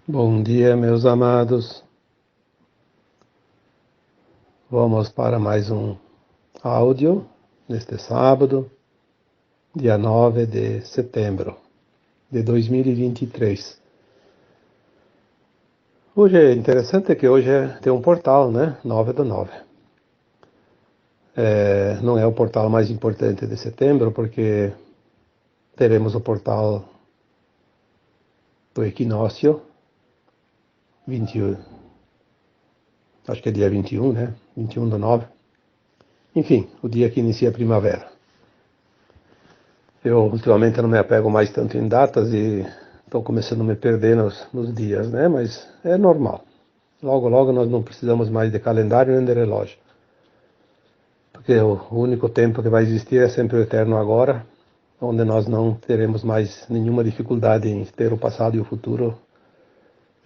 Bom dia, meus amados. Vamos para mais um áudio neste sábado, dia 9 de setembro de 2023. Hoje é interessante que hoje tem um portal, né? 9 do 9. Não é o portal mais importante de setembro, porque teremos o portal do equinócio, 21, acho que é dia 21, né? 21 do 9. Enfim, o dia que inicia a primavera. Eu ultimamente não me apego mais tanto em datas e estou começando a me perder nos dias, né? Mas é normal. Logo, logo nós não precisamos mais de calendário nem de relógio. Porque o único tempo que vai existir é sempre o eterno agora, onde nós não teremos mais nenhuma dificuldade em ter o passado e o futuro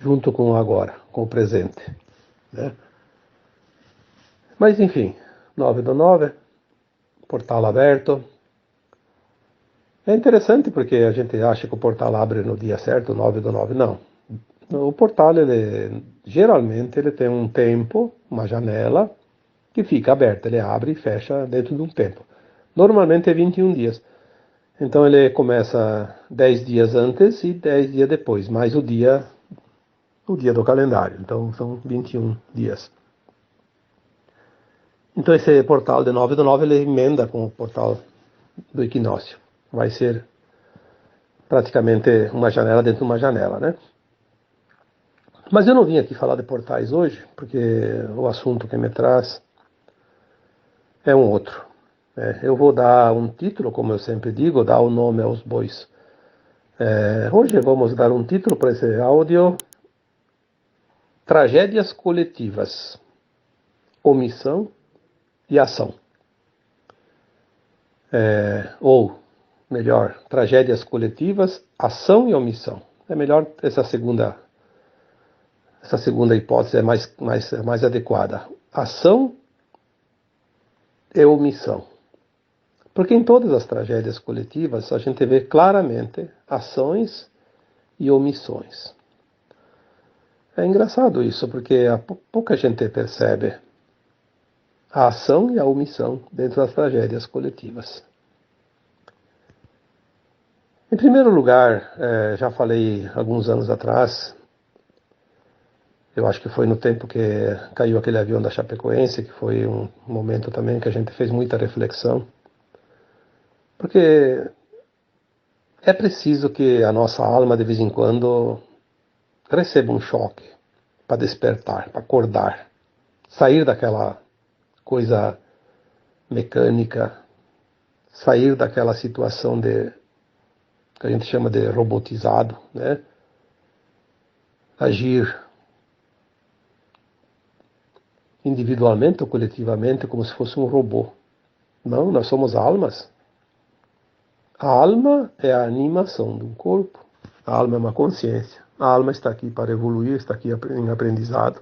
junto com o agora, com o presente, né? Mas enfim, 9 do 9, portal aberto. É interessante porque a gente acha que o portal abre no dia certo, 9 do 9. Não. O portal, geralmente, ele tem um tempo, uma janela, que fica aberta. Ele abre e fecha dentro de um tempo. Normalmente é 21 dias. Então ele começa 10 dias antes e 10 dias depois, mais o dia do calendário. Então são 21 dias. Então esse portal de 9 do 9 ele emenda com o portal do equinócio. Vai ser praticamente uma janela dentro de uma janela, né? Mas eu não vim aqui falar de portais hoje, porque o assunto que me traz é um outro. Eu vou dar um título, como eu sempre digo, dar o nome aos bois. Hoje vamos dar um título para esse áudio: Tragédias coletivas, omissão e ação. Ou, melhor, tragédias coletivas, ação e omissão. É melhor essa segunda hipótese, é mais adequada. Ação e omissão. Porque em todas as tragédias coletivas a gente vê claramente ações e omissões. É engraçado isso, porque pouca gente percebe a ação e a omissão dentro das tragédias coletivas. Em primeiro lugar, já falei alguns anos atrás, eu acho que foi no tempo que caiu aquele avião da Chapecoense, que foi um momento também que a gente fez muita reflexão, porque é preciso que a nossa alma, de vez em quando, receba um choque para despertar, para acordar, sair daquela coisa mecânica, sair daquela situação que a gente chama de robotizado, né? Agir individualmente ou coletivamente como se fosse um robô. Não, nós somos almas. A alma é a animação de um corpo. A alma é uma consciência. A alma está aqui para evoluir, está aqui em aprendizado.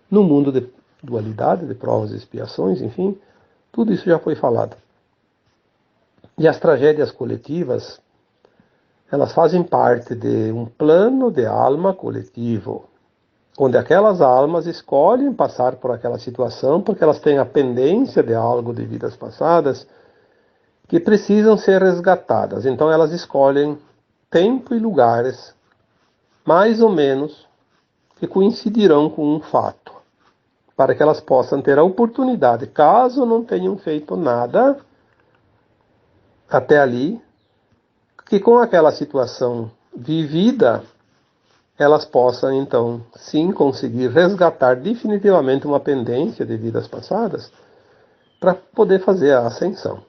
No mundo de dualidade, de provas e expiações, enfim, tudo isso já foi falado. E as tragédias coletivas, elas fazem parte de um plano de alma coletivo, onde aquelas almas escolhem passar por aquela situação porque elas têm a pendência de algo de vidas passadas que precisam ser resgatadas. Então elas escolhem tempo e lugares mais ou menos que coincidirão com um fato, para que elas possam ter a oportunidade, caso não tenham feito nada até ali, que com aquela situação vivida, elas possam então sim conseguir resgatar definitivamente uma pendência de vidas passadas para poder fazer a ascensão.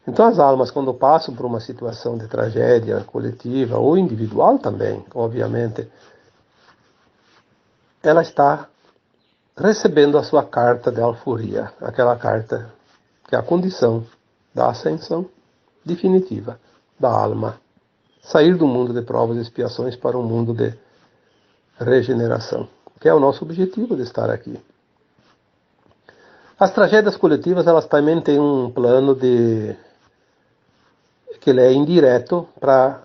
Então as almas, quando passam por uma situação de tragédia coletiva ou individual também, obviamente, ela está recebendo a sua carta de alforria, aquela carta que é a condição da ascensão definitiva da alma. Sair do mundo de provas e expiações para um mundo de regeneração, que é o nosso objetivo de estar aqui. As tragédias coletivas, elas também têm um plano que ele é indireto para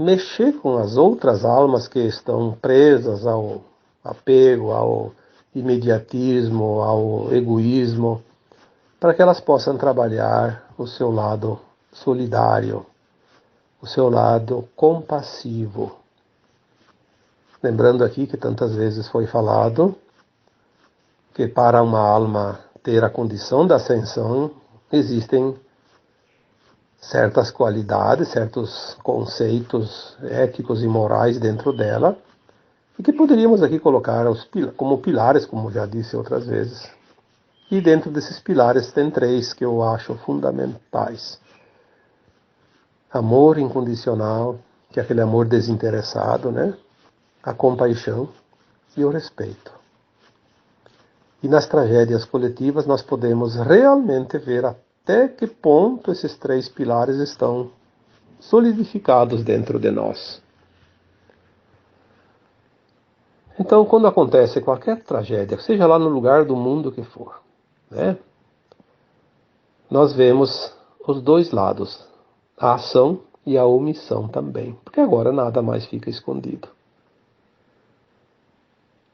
mexer com as outras almas que estão presas ao apego, ao imediatismo, ao egoísmo, para que elas possam trabalhar o seu lado solidário, o seu lado compassivo. Lembrando aqui que tantas vezes foi falado que para uma alma ter a condição da ascensão, existem certas qualidades, certos conceitos éticos e morais dentro dela, e que poderíamos aqui colocar como pilares, como já disse outras vezes. E dentro desses pilares tem 3 que eu acho fundamentais. Amor incondicional, que é aquele amor desinteressado, né? A compaixão e o respeito. E nas tragédias coletivas nós podemos realmente ver até que ponto esses 3 pilares estão solidificados dentro de nós. Então, quando acontece qualquer tragédia, seja lá no lugar do mundo que for, né, nós vemos os 2 lados, a ação e a omissão também, porque agora nada mais fica escondido.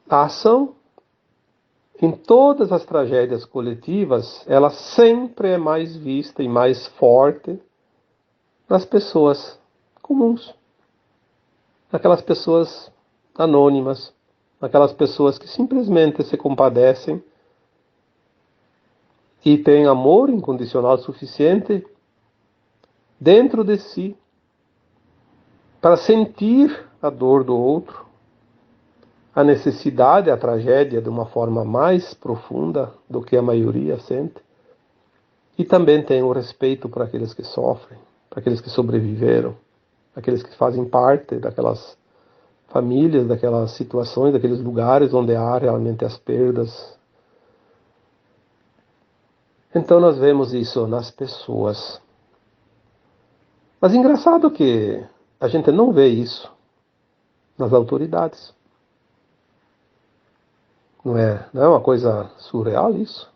A ação, em todas as tragédias coletivas, ela sempre é mais vista e mais forte nas pessoas comuns, naquelas pessoas anônimas, naquelas pessoas que simplesmente se compadecem e têm amor incondicional suficiente dentro de si para sentir a dor do outro, a necessidade, a tragédia de uma forma mais profunda do que a maioria sente. E também tem o respeito para aqueles que sofrem, para aqueles que sobreviveram, aqueles que fazem parte daquelas famílias, daquelas situações, daqueles lugares onde há realmente as perdas. Então nós vemos isso nas pessoas. Mas engraçado que a gente não vê isso nas autoridades. Não é uma coisa surreal isso?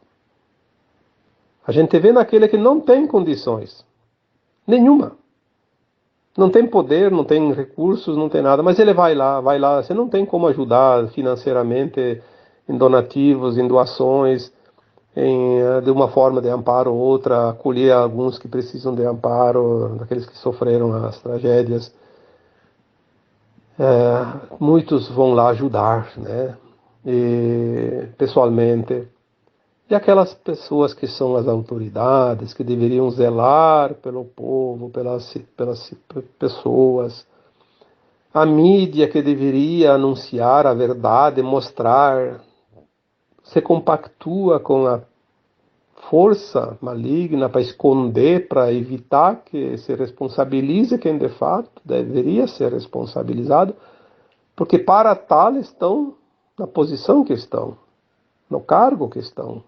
A gente vê naquele que não tem condições nenhuma. Não tem poder, não tem recursos, não tem nada, mas ele vai lá, você não tem como ajudar financeiramente em donativos, em doações, de uma forma de amparo ou outra, acolher alguns que precisam de amparo, daqueles que sofreram as tragédias. Muitos vão lá ajudar, né? E, pessoalmente. E aquelas pessoas que são as autoridades, que deveriam zelar pelo povo, pelas pessoas, a mídia que deveria anunciar a verdade, mostrar, se compactua com a força maligna para esconder, para evitar que se responsabilize quem de fato deveria ser responsabilizado, porque para tal estão na posição que estão, no cargo que estão.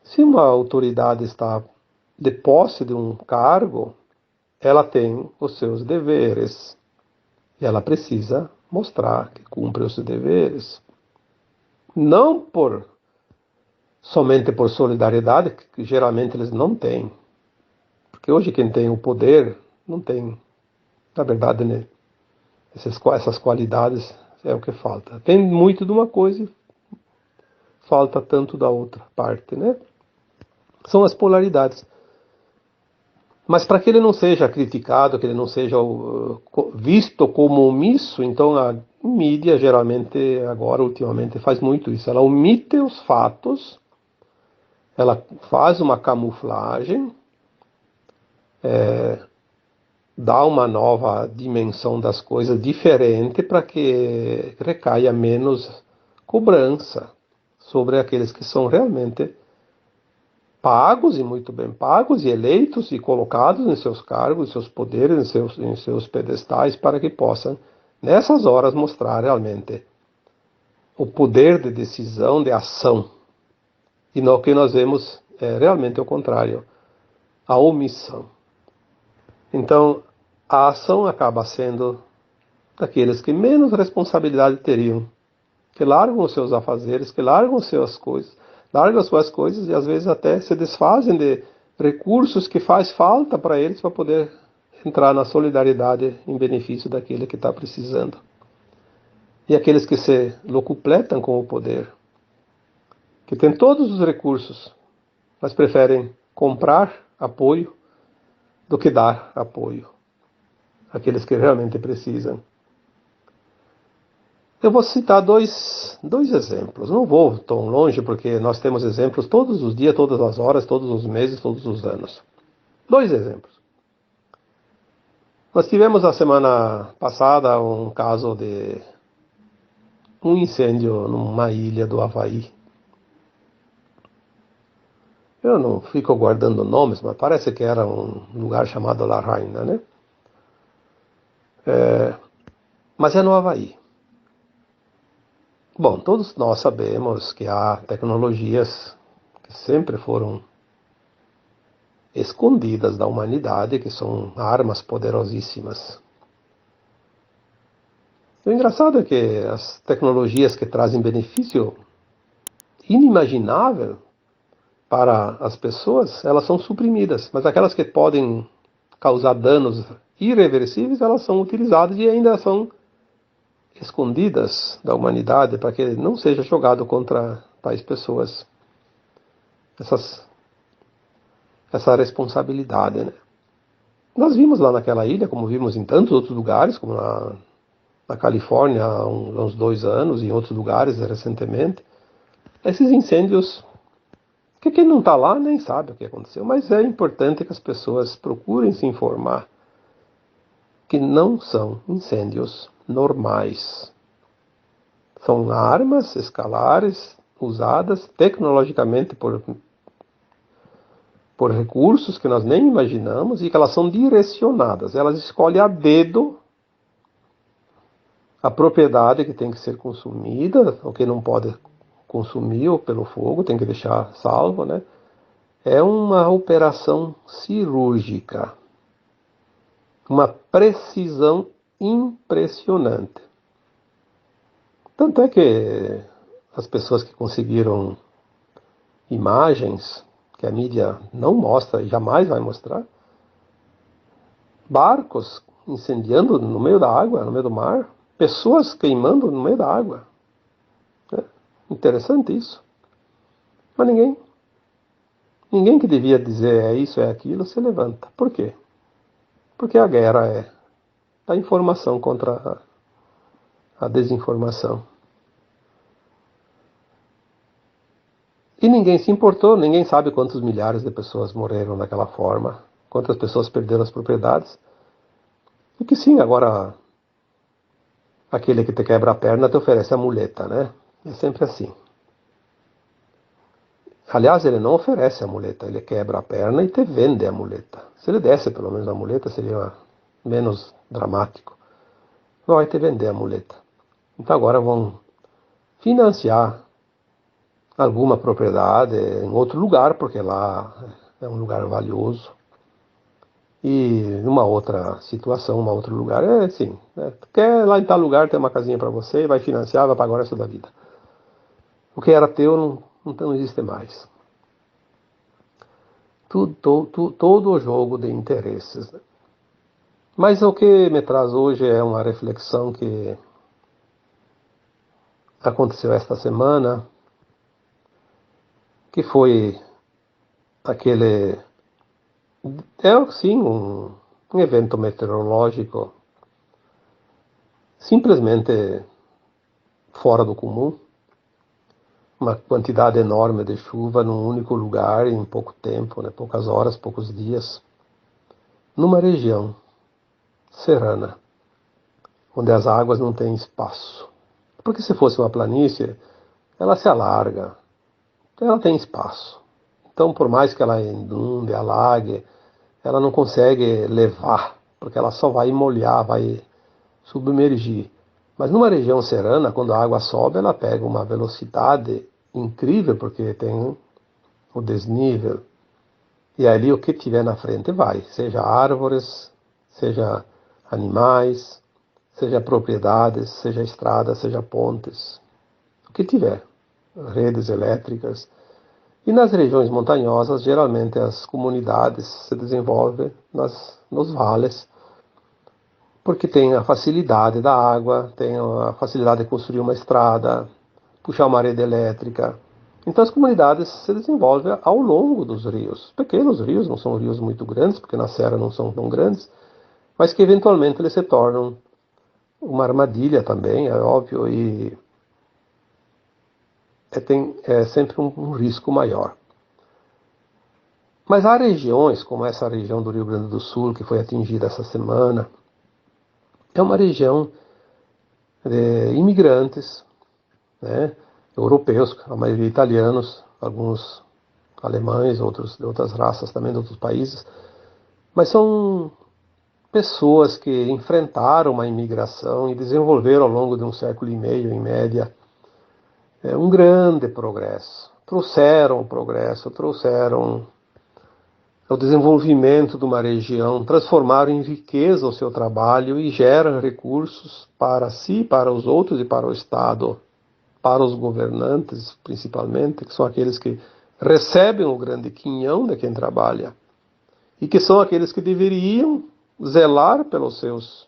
Se uma autoridade está de posse de um cargo, ela tem os seus deveres e ela precisa mostrar que cumpre os seus deveres. Não somente por solidariedade, que geralmente eles não têm. Porque hoje quem tem o poder não tem, na verdade, né, essas qualidades é o que falta. Tem muito de uma coisa e falta tanto da outra parte, né? São as polaridades. Mas para que ele não seja criticado, que ele não seja visto como omisso, então a mídia geralmente, agora, ultimamente, faz muito isso. Ela omite os fatos, ela faz uma camuflagem, dá uma nova dimensão das coisas diferente para que recaia menos cobrança sobre aqueles que são realmente pagos e muito bem pagos e eleitos e colocados em seus cargos, em seus poderes, em seus pedestais, para que possam, nessas horas, mostrar realmente o poder de decisão, de ação. E no que nós vemos é realmente o contrário, a omissão. Então, a ação acaba sendo daqueles que menos responsabilidade teriam, que largam os seus afazeres, que largam as suas coisas, largam as suas coisas e às vezes até se desfazem de recursos que faz falta para eles para poder entrar na solidariedade em benefício daquele que está precisando. E aqueles que se locupletam com o poder, que têm todos os recursos, mas preferem comprar apoio do que dar apoio àqueles que realmente precisam. Eu vou citar dois exemplos. Não vou tão longe, porque nós temos exemplos todos os dias, todas as horas, todos os meses, todos os anos. Dois exemplos. Nós tivemos a semana passada um caso de um incêndio numa ilha do Havaí. Eu não fico guardando nomes, mas parece que era um lugar chamado Lahaina, né? Mas é no Havaí. Bom, todos nós sabemos que há tecnologias que sempre foram escondidas da humanidade, que são armas poderosíssimas. O engraçado é que as tecnologias que trazem benefício inimaginável para as pessoas, elas são suprimidas, mas aquelas que podem causar danos irreversíveis, elas são utilizadas e ainda são escondidas da humanidade para que não seja jogado contra tais pessoas essa responsabilidade, né? Nós vimos lá naquela ilha, como vimos em tantos outros lugares, como na Califórnia há uns 2 anos e em outros lugares recentemente, esses incêndios que quem não está lá nem sabe o que aconteceu, mas é importante que as pessoas procurem se informar que não são incêndios normais. São armas escalares usadas tecnologicamente por recursos que nós nem imaginamos e que elas são direcionadas. Elas escolhem a dedo a propriedade que tem que ser consumida, ou que não pode consumir ou pelo fogo, tem que deixar salvo, né? É uma operação cirúrgica. Uma precisão impressionante. Tanto é que as pessoas que conseguiram imagens que a mídia não mostra e jamais vai mostrar, barcos incendiando no meio da água, no meio do mar, pessoas queimando no meio da água. É interessante isso. Mas ninguém que devia dizer é isso, é aquilo, se levanta. Por quê? Porque a guerra é a informação contra a desinformação. E ninguém se importou, ninguém sabe quantos milhares de pessoas morreram daquela forma, quantas pessoas perderam as propriedades. E que sim, agora aquele que te quebra a perna te oferece a muleta, né? É sempre assim. Aliás, ele não oferece a muleta, ele quebra a perna e te vende a muleta. Se ele desse pelo menos a muleta, seria menos dramático. Não vai te vender a muleta. Então agora vão financiar alguma propriedade em outro lugar, porque lá é um lugar valioso. E numa outra situação, um outro lugar, é assim, né? Quer lá em tal lugar ter uma casinha para você, vai financiar, vai pagar o resto da vida. O que era teu não existe mais. Todo o jogo de interesses, né? Mas o que me traz hoje é uma reflexão que aconteceu esta semana, que foi aquele... É sim um evento meteorológico simplesmente fora do comum. Uma quantidade enorme de chuva num único lugar em pouco tempo, né? Poucas horas, poucos dias, numa região serrana, onde as águas não têm espaço. Porque se fosse uma planície, ela se alarga, ela tem espaço. Então, por mais que ela inunde, alague, ela não consegue levar, porque ela só vai molhar, vai submergir. Mas numa região serrana, quando a água sobe, ela pega uma velocidade incrível, porque tem o desnível. E ali o que tiver na frente vai, seja árvores, seja animais, seja propriedades, seja estradas, seja pontes, o que tiver, redes elétricas. E nas regiões montanhosas, geralmente as comunidades se desenvolvem nos vales, porque tem a facilidade da água, tem a facilidade de construir uma estrada, puxar uma rede elétrica. Então as comunidades se desenvolvem ao longo dos rios. Pequenos rios, não são rios muito grandes, porque na serra não são tão grandes, mas que eventualmente eles se tornam uma armadilha também, é óbvio, e é sempre um risco maior. Mas há regiões, como essa região do Rio Grande do Sul, que foi atingida essa semana, é uma região de imigrantes, né, europeus, a maioria italianos, alguns alemães, outros de outras raças também, de outros países, mas são pessoas que enfrentaram uma imigração e desenvolveram ao longo de um século e meio, em média, um grande progresso. Trouxeram o progresso, trouxeram o desenvolvimento de uma região, transformaram em riqueza o seu trabalho e geram recursos para si, para os outros e para o Estado, para os governantes, principalmente, que são aqueles que recebem o grande quinhão de quem trabalha e que são aqueles que deveriam zelar pelos seus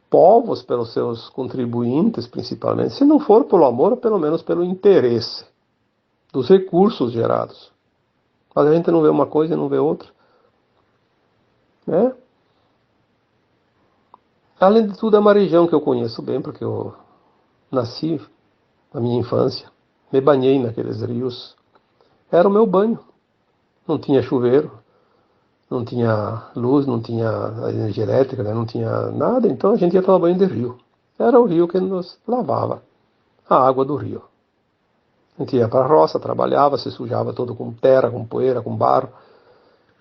povos, pelos seus contribuintes, principalmente, se não for pelo amor, pelo menos pelo interesse dos recursos gerados. Mas a gente não vê uma coisa e não vê outra, né? Além de tudo, é uma região que eu conheço bem, porque eu nasci na minha infância, me banhei naqueles rios. Era o meu banho. Não tinha chuveiro, não tinha luz, não tinha energia elétrica, né? Não tinha nada, então a gente ia tomar banho de rio. Era o rio que nos lavava, a água do rio. A gente ia para a roça, trabalhava, se sujava todo com terra, com poeira, com barro.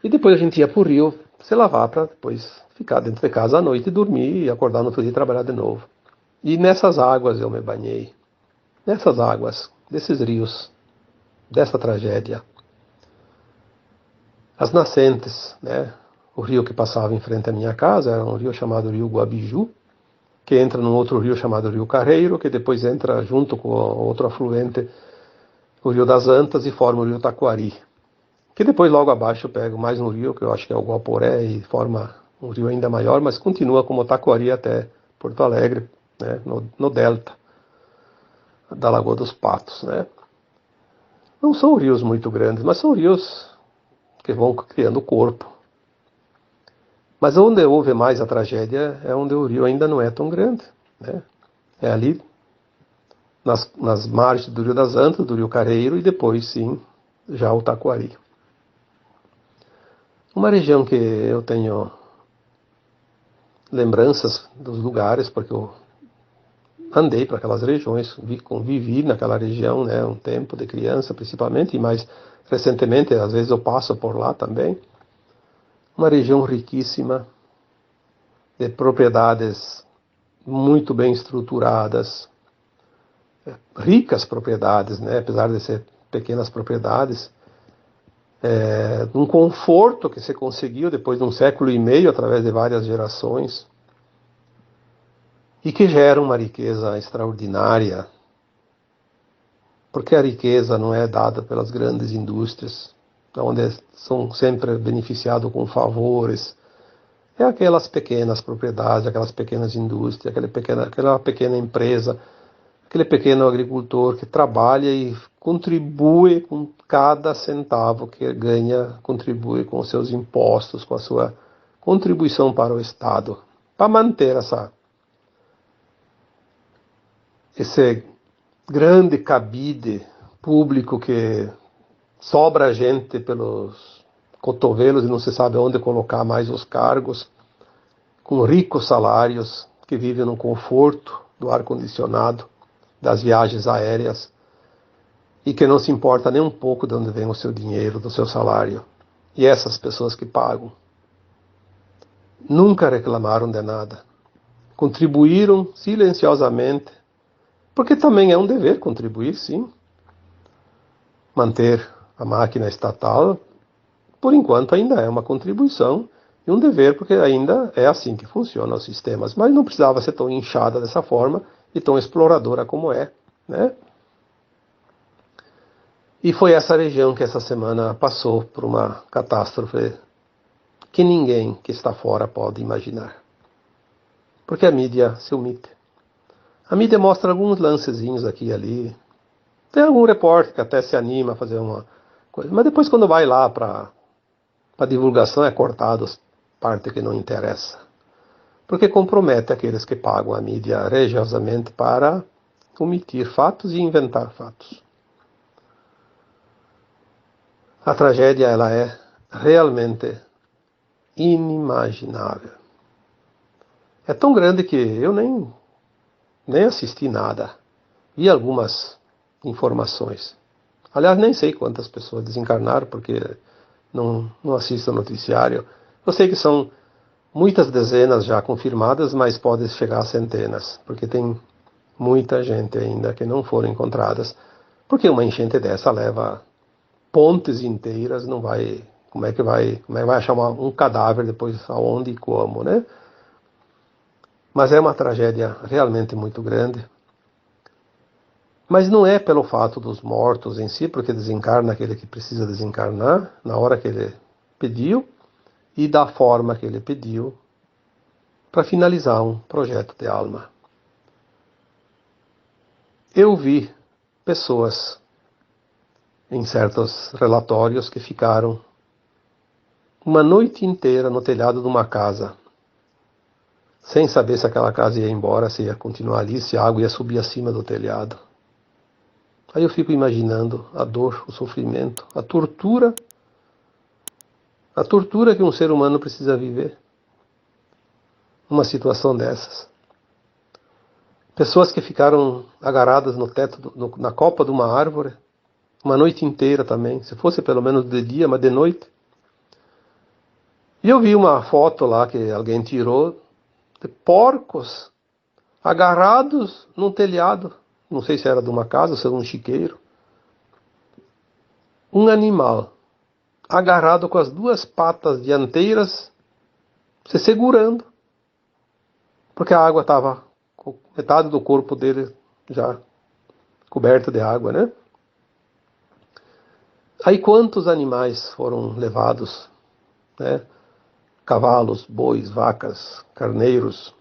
E depois a gente ia para o rio se lavar para depois ficar dentro de casa à noite e dormir e acordar no outro dia e trabalhar de novo. E nessas águas eu me banhei. Nessas águas, desses rios, dessa tragédia. As nascentes, né? O rio que passava em frente à minha casa era um rio chamado Rio Guabiju, que entra num outro rio chamado Rio Carreiro, que depois entra junto com outro afluente, o Rio das Antas, e forma o Rio Taquari. Que depois, logo abaixo, pega mais um rio, que eu acho que é o Guaporé, e forma um rio ainda maior, mas continua como Taquari até Porto Alegre, né? No delta da Lagoa dos Patos, né? Não são rios muito grandes, mas são rios que vão criando corpo. Mas onde houve mais a tragédia é onde o rio ainda não é tão grande, né? É ali nas margens do Rio das Antas, do Rio Careiro, e depois sim já o Taquari. Uma região que eu tenho lembranças dos lugares, porque eu andei para aquelas regiões, convivi naquela região, né, um tempo de criança principalmente, e mais recentemente, às vezes eu passo por lá também. Uma região riquíssima, de propriedades muito bem estruturadas, ricas propriedades, né, apesar de ser pequenas propriedades, um conforto que se conseguiu depois de um século e meio, através de várias gerações, e que gera uma riqueza extraordinária, porque a riqueza não é dada pelas grandes indústrias, onde são sempre beneficiados com favores. É aquelas pequenas propriedades, aquelas pequenas indústrias, aquela pequena empresa, aquele pequeno agricultor que trabalha e contribui com cada centavo que ganha, contribui com os seus impostos, com a sua contribuição para o Estado, para manter esse grande cabide público que sobra gente pelos cotovelos e não se sabe onde colocar mais os cargos, com ricos salários, que vivem no conforto do ar-condicionado, das viagens aéreas, e que não se importa nem um pouco de onde vem o seu dinheiro, do seu salário. E essas pessoas que pagam nunca reclamaram de nada, contribuíram silenciosamente, porque também é um dever contribuir, sim, manter a máquina estatal, por enquanto ainda é uma contribuição e um dever, porque ainda é assim que funcionam os sistemas, mas não precisava ser tão inchada dessa forma e tão exploradora como é, né? E foi essa região que essa semana passou por uma catástrofe que ninguém que está fora pode imaginar. Porque a mídia se omite. A mídia mostra alguns lancezinhos aqui e ali. Tem algum repórter que até se anima a fazer uma coisa. Mas depois quando vai lá para divulgação é cortado as partes que não interessa. Porque compromete aqueles que pagam a mídia religiosamente para omitir fatos e inventar fatos. A tragédia ela é realmente inimaginável. É tão grande que eu nem assisti nada. Vi algumas informações. Aliás, nem sei quantas pessoas desencarnaram, porque não assisto noticiário. Eu sei que são muitas dezenas já confirmadas, mas pode chegar a centenas, porque tem muita gente ainda que não foram encontradas. Porque uma enchente dessa leva pontes inteiras, não vai. Como é que vai achar um cadáver depois aonde e como, né? Mas é uma tragédia realmente muito grande. Mas não é pelo fato dos mortos em si, porque desencarna aquele que precisa desencarnar, na hora que ele pediu, e da forma que ele pediu, para finalizar um projeto de alma. Eu vi pessoas em certos relatórios que ficaram uma noite inteira no telhado de uma casa, sem saber se aquela casa ia embora, se ia continuar ali, se a água ia subir acima do telhado. Aí eu fico imaginando a dor, o sofrimento, a tortura que um ser humano precisa viver numa situação dessas. Pessoas que ficaram agarradas no teto, na copa de uma árvore, uma noite inteira também, se fosse pelo menos de dia, mas de noite. E eu vi uma foto lá que alguém tirou de porcos agarrados num telhado. Não sei se era de uma casa ou se era um chiqueiro. Um animal agarrado com as duas patas dianteiras, se segurando, porque a água estava com metade do corpo dele já coberto de água, né? Aí quantos animais foram levados, né? Cavalos, bois, vacas, carneiros,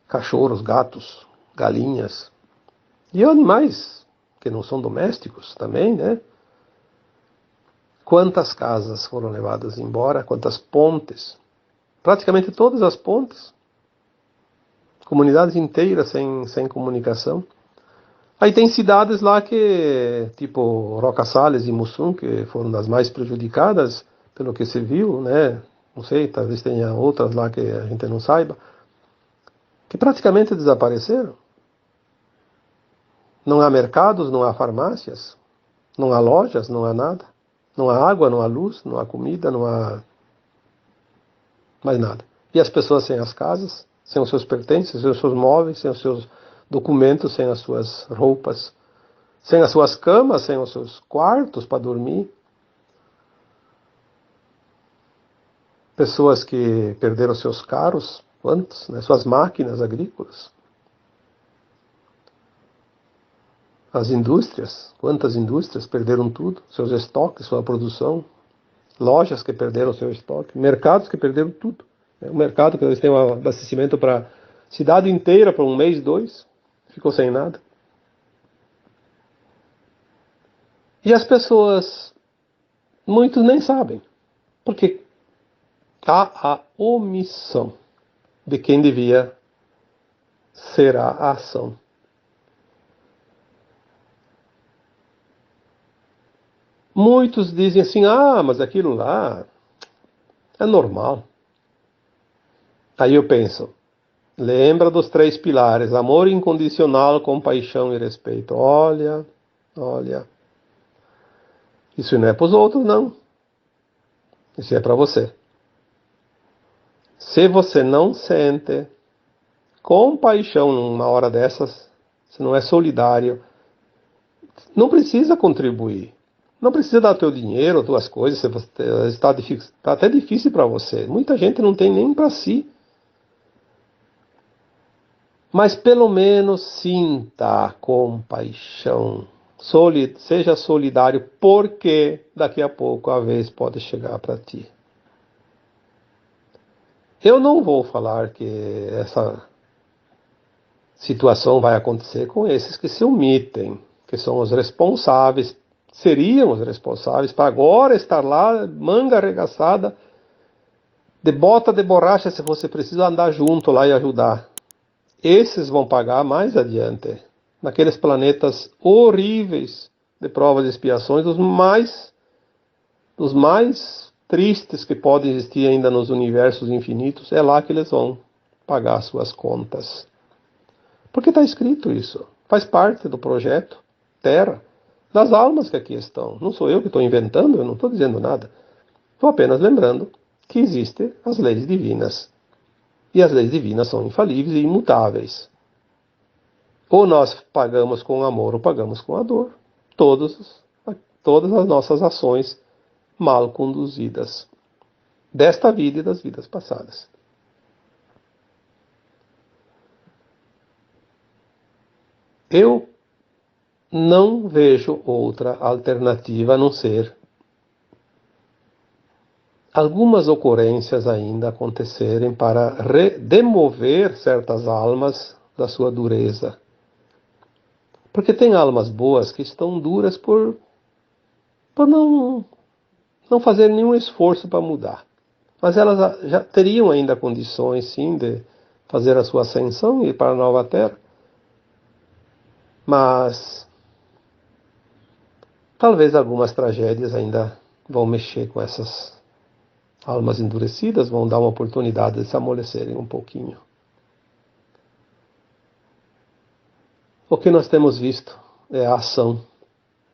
cachorros, gatos, galinhas e animais que não são domésticos também, né? Quantas casas foram levadas embora, quantas pontes, praticamente todas as pontes, comunidades inteiras sem comunicação. Aí tem cidades lá que, tipo Roca Salles e Mussum, que foram das mais prejudicadas, pelo que se viu, né? Não sei, talvez tenha outras lá que a gente não saiba, que praticamente desapareceram. Não há mercados, não há farmácias, não há lojas, não há nada. Não há água, não há luz, não há comida, não há mais nada. E as pessoas sem as casas, sem os seus pertences, sem os seus móveis, sem os seus documentos, sem as suas roupas, sem as suas camas, sem os seus quartos para dormir. Pessoas que perderam seus carros, quantos, né? Suas máquinas agrícolas. As indústrias, quantas indústrias perderam tudo, seus estoques, sua produção. Lojas que perderam seu estoque, mercados que perderam tudo. O mercado que eles têm um abastecimento para cidade inteira por um mês, dois, ficou sem nada. E as pessoas, muitos nem sabem, porque há a omissão de quem devia ser a ação. Muitos dizem assim, mas aquilo lá é normal. Aí eu penso, lembra dos 3 pilares, amor incondicional, compaixão e respeito. Olha, isso não é para os outros, não. Isso é para você. Se você não sente compaixão numa hora dessas, se não é solidário, não precisa contribuir. Não precisa dar teu dinheiro, tuas coisas, se você está até difícil para você. Muita gente não tem nem para si. Mas pelo menos sinta compaixão. Seja solidário, porque daqui a pouco a vez pode chegar para ti. Eu não vou falar que situação vai acontecer com esses que se omitem, que são os responsáveis, seriam os responsáveis para agora estar lá, manga arregaçada, de bota de borracha, se você precisa andar junto lá e ajudar. Esses vão pagar mais adiante, naqueles planetas horríveis de provas e expiações, dos mais tristes que podem existir ainda nos universos infinitos. É lá que eles vão pagar suas contas. Porque está escrito isso. Faz parte do projeto Terra, das almas que aqui estão. Não sou eu que estou inventando, eu não estou dizendo nada. Estou apenas lembrando que existem as leis divinas. E as leis divinas são infalíveis e imutáveis. Ou nós pagamos com amor ou pagamos com a dor. Todas as nossas ações mal conduzidas. Desta vida e das vidas passadas. Eu não vejo outra alternativa a não ser algumas ocorrências ainda acontecerem para demover certas almas da sua dureza. Porque tem almas boas que estão duras por não fazer nenhum esforço para mudar. Mas elas já teriam ainda condições, sim, de fazer a sua ascensão e ir para a nova Terra. Mas talvez algumas tragédias ainda vão mexer com essas almas endurecidas, vão dar uma oportunidade de se amolecerem um pouquinho. O que nós temos visto é a ação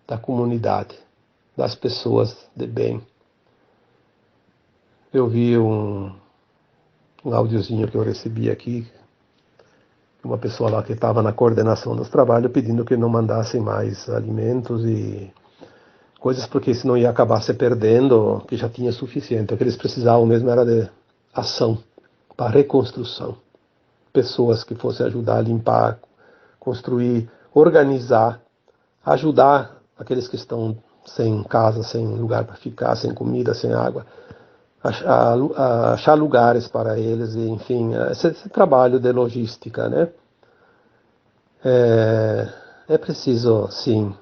da comunidade, das pessoas de bem. Eu vi um áudiozinho que eu recebi aqui, uma pessoa lá que estava na coordenação dos trabalhos pedindo que não mandassem mais alimentos e coisas, porque senão ia acabar se perdendo, que já tinha suficiente. O que eles precisavam mesmo era de ação para reconstrução. Pessoas que fossem ajudar a limpar, construir, organizar, ajudar aqueles que estão sem casa, sem lugar para ficar, sem comida, sem água, a achar lugares para eles, e, enfim, esse trabalho de logística, né? É preciso, sim,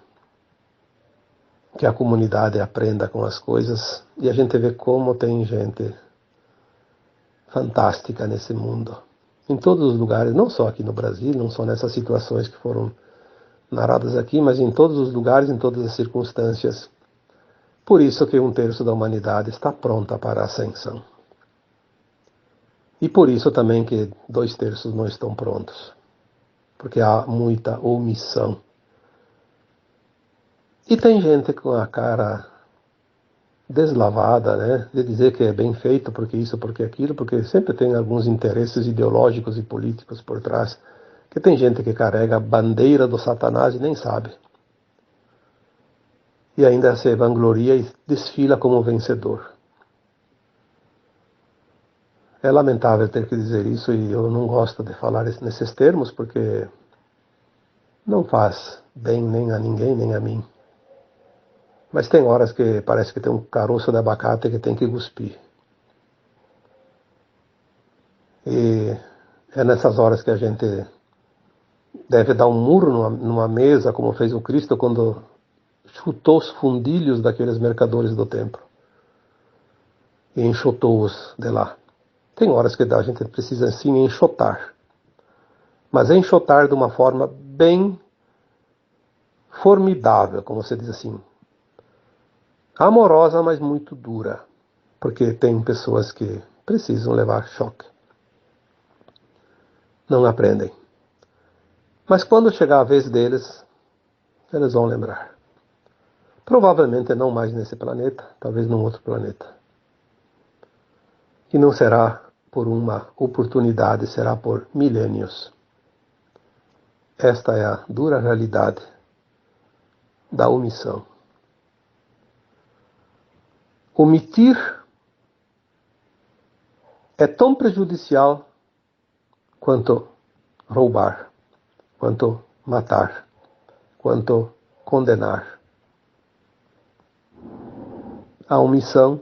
que a comunidade aprenda com as coisas, e a gente vê como tem gente fantástica nesse mundo. Em todos os lugares, não só aqui no Brasil, não só nessas situações que foram narradas aqui, mas em todos os lugares, em todas as circunstâncias. Por isso que 1/3 da humanidade está pronta para a ascensão. E por isso também que 2/3 não estão prontos. Porque há muita omissão. E tem gente com a cara deslavada, né, de dizer que é bem feito porque isso, porque aquilo, porque sempre tem alguns interesses ideológicos e políticos por trás, que tem gente que carrega a bandeira do Satanás e nem sabe. E ainda se vangloria e desfila como vencedor. É lamentável ter que dizer isso, e eu não gosto de falar nesses termos, porque não faz bem nem a ninguém, nem a mim. Mas tem horas que parece que tem um caroço de abacate que tem que cuspir. E é nessas horas que a gente deve dar um murro numa mesa, como fez o Cristo quando chutou os fundilhos daqueles mercadores do templo. E enxotou-os de lá. Tem horas que a gente precisa sim enxotar. Mas enxotar de uma forma bem formidável, como você diz assim. Amorosa, mas muito dura. Porque tem pessoas que precisam levar choque. Não aprendem. Mas quando chegar a vez deles, eles vão lembrar. Provavelmente não mais nesse planeta, talvez num outro planeta. E não será por uma oportunidade, será por milênios. Esta é a dura realidade da omissão. Omitir é tão prejudicial quanto roubar, quanto matar, quanto condenar. A omissão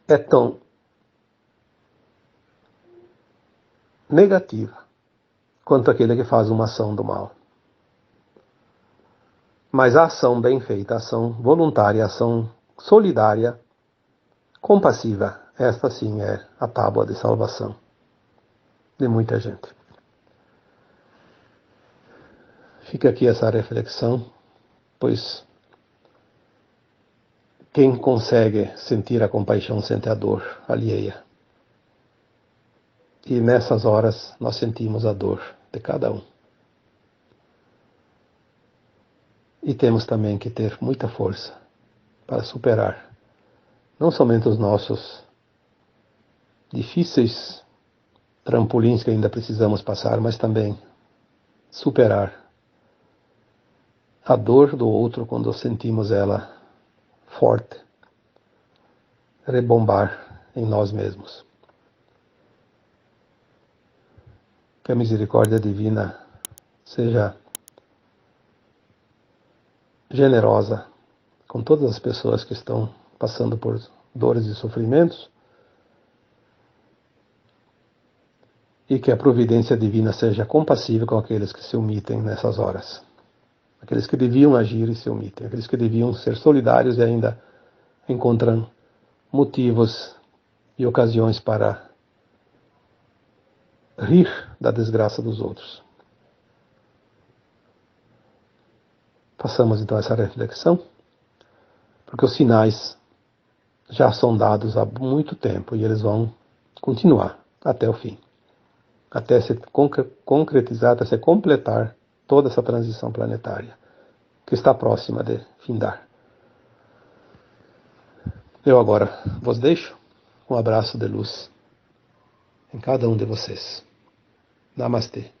é tão negativa quanto aquele que faz uma ação do mal. Mas a ação bem feita, a ação voluntária, a ação solidária, compassiva, esta sim é a tábua de salvação de muita gente. Fica aqui essa reflexão, pois quem consegue sentir a compaixão sente a dor alheia. E nessas horas nós sentimos a dor de cada um. E temos também que ter muita força para superar não somente os nossos difíceis trampolins que ainda precisamos passar, mas também superar a dor do outro quando sentimos ela forte, rebombar em nós mesmos. Que a misericórdia divina seja generosa com todas as pessoas que estão passando por dores e sofrimentos, e que a providência divina seja compassiva com aqueles que se omitem nessas horas. Aqueles que deviam agir e se omitem. Aqueles que deviam ser solidários e ainda encontram motivos e ocasiões para rir da desgraça dos outros. Façamos então essa reflexão, porque os sinais já são dados há muito tempo e eles vão continuar até o fim. Até se concretizar, até se completar toda essa transição planetária, que está próxima de findar. Eu agora vos deixo um abraço de luz em cada um de vocês. Namastê.